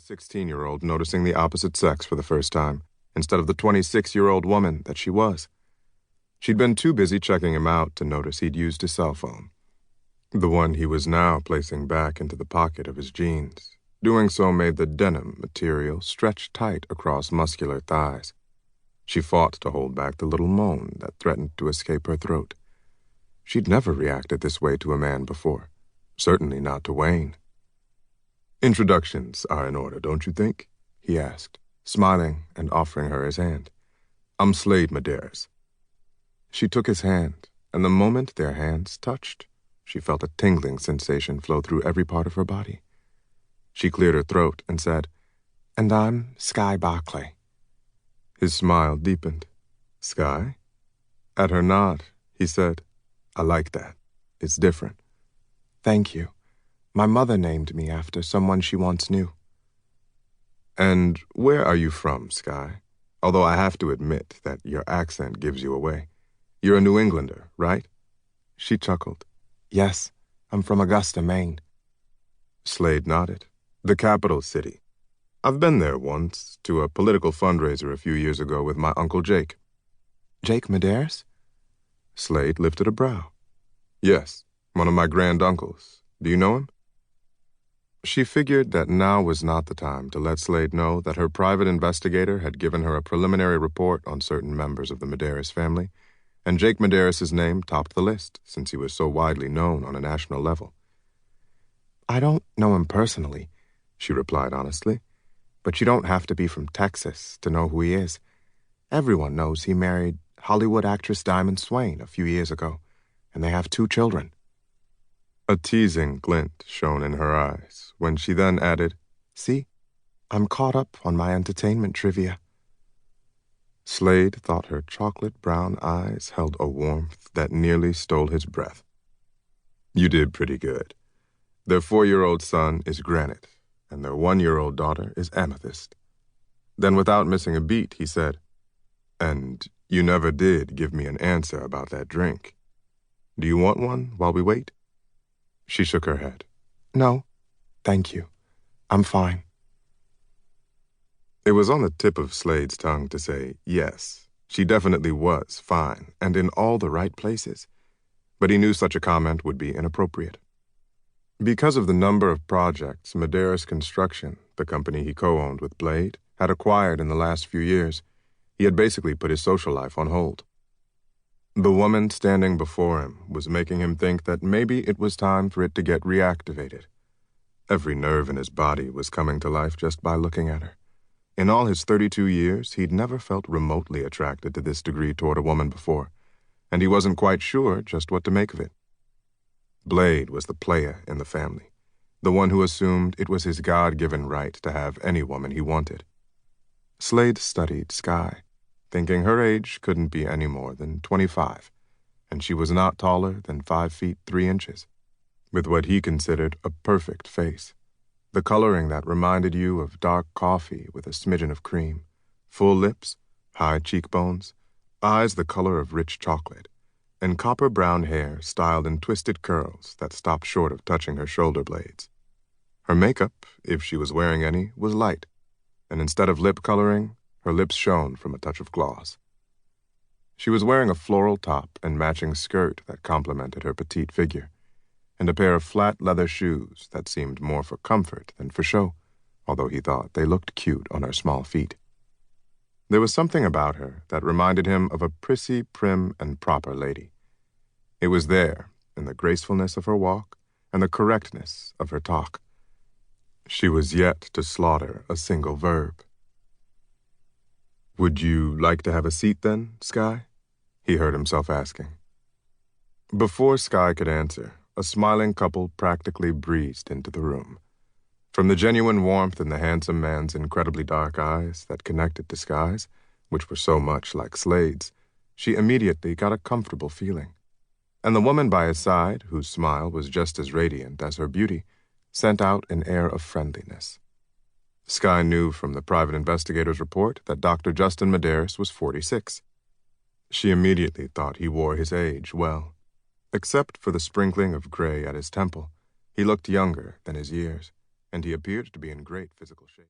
16-year-old noticing the opposite sex for the first time, instead of the 26-year-old woman that she was. She'd been too busy checking him out to notice he'd used his cell phone, the one he was now placing back into the pocket of his jeans. Doing so made the denim material stretch tight across muscular thighs. She fought to hold back the little moan that threatened to escape her throat. She'd never reacted this way to a man before, certainly not to Wayne. "Introductions are in order, don't you think?" he asked, smiling and offering her his hand. "I'm Slade Madaris." She took his hand, and the moment their hands touched, she felt a tingling sensation flow through every part of her body. She cleared her throat and said, "And I'm Skye Barclay." His smile deepened. "Skye?" At her nod, he said, "I like that. It's different." "Thank you. My mother named me after someone she once knew." "And where are you from, Skye? Although I have to admit that your accent gives you away. You're a New Englander, right?" She chuckled. "Yes, I'm from Augusta, Maine." Slade nodded. "The capital city. I've been there once, to a political fundraiser a few years ago with my Uncle Jake." "Jake Madaris?" Slade lifted a brow. "Yes, one of my granduncles. Do you know him?" She figured that now was not the time to let Slade know that her private investigator had given her a preliminary report on certain members of the Madaris family, and Jake Madaris's name topped the list since he was so widely known on a national level. "I don't know him personally," she replied honestly, "but you don't have to be from Texas to know who he is. Everyone knows he married Hollywood actress Diamond Swain a few years ago, and they have 2 children. A teasing glint shone in her eyes when she then added, "See, I'm caught up on my entertainment trivia." Slade thought her chocolate-brown eyes held a warmth that nearly stole his breath. "You did pretty good. Their 4-year-old son is granite, and their 1-year-old daughter is amethyst." Then, without missing a beat, he said, "And you never did give me an answer about that drink. Do you want one while we wait?" She shook her head. "No, thank you. I'm fine." It was on the tip of Slade's tongue to say yes, she definitely was fine and in all the right places, but he knew such a comment would be inappropriate. Because of the number of projects Madaris Construction, the company he co-owned with Blade, had acquired in the last few years, he had basically put his social life on hold. The woman standing before him was making him think that maybe it was time for it to get reactivated. Every nerve in his body was coming to life just by looking at her. In all his 32 years, he'd never felt remotely attracted to this degree toward a woman before, and he wasn't quite sure just what to make of it. Blade was the player in the family, the one who assumed it was his God-given right to have any woman he wanted. Slade studied Skye, thinking her age couldn't be any more than 25, and she was not taller than 5 feet 3 inches, with what he considered a perfect face, the coloring that reminded you of dark coffee with a smidgen of cream, full lips, high cheekbones, eyes the color of rich chocolate, and copper-brown hair styled in twisted curls that stopped short of touching her shoulder blades. Her makeup, if she was wearing any, was light, and instead of lip coloring, her lips shone from a touch of gloss. She was wearing a floral top and matching skirt that complemented her petite figure, and a pair of flat leather shoes that seemed more for comfort than for show, although he thought they looked cute on her small feet. There was something about her that reminded him of a prissy, prim, and proper lady. It was there, in the gracefulness of her walk and the correctness of her talk. She was yet to slaughter a single verb. "Would you like to have a seat then, Skye?" he heard himself asking. Before Skye could answer, a smiling couple practically breezed into the room. From the genuine warmth in the handsome man's incredibly dark eyes that connected to Skye's, which were so much like Slade's, she immediately got a comfortable feeling. And the woman by his side, whose smile was just as radiant as her beauty, sent out an air of friendliness. Skye knew from the private investigator's report that Dr. Justin Madaris was 46. She immediately thought he wore his age well. Except for the sprinkling of gray at his temple, he looked younger than his years, and he appeared to be in great physical shape.